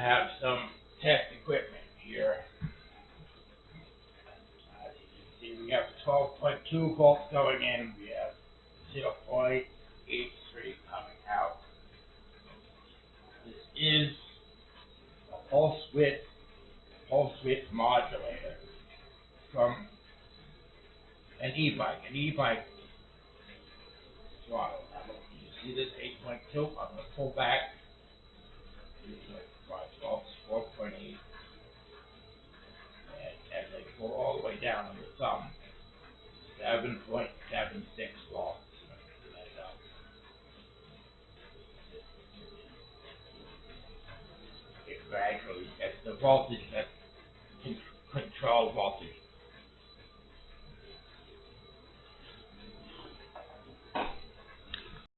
have some test equipment here. As you can see, we have 12.2 volts going in. We have 0.83 coming out. This is a pulse width modulator from an e-bike. An e-bike throttle level. You see this 8.2? I'm going to pull back. 12, 4.8. And as I pull all the way down on the thumb, 7.76 volts. And, it gradually, as the voltage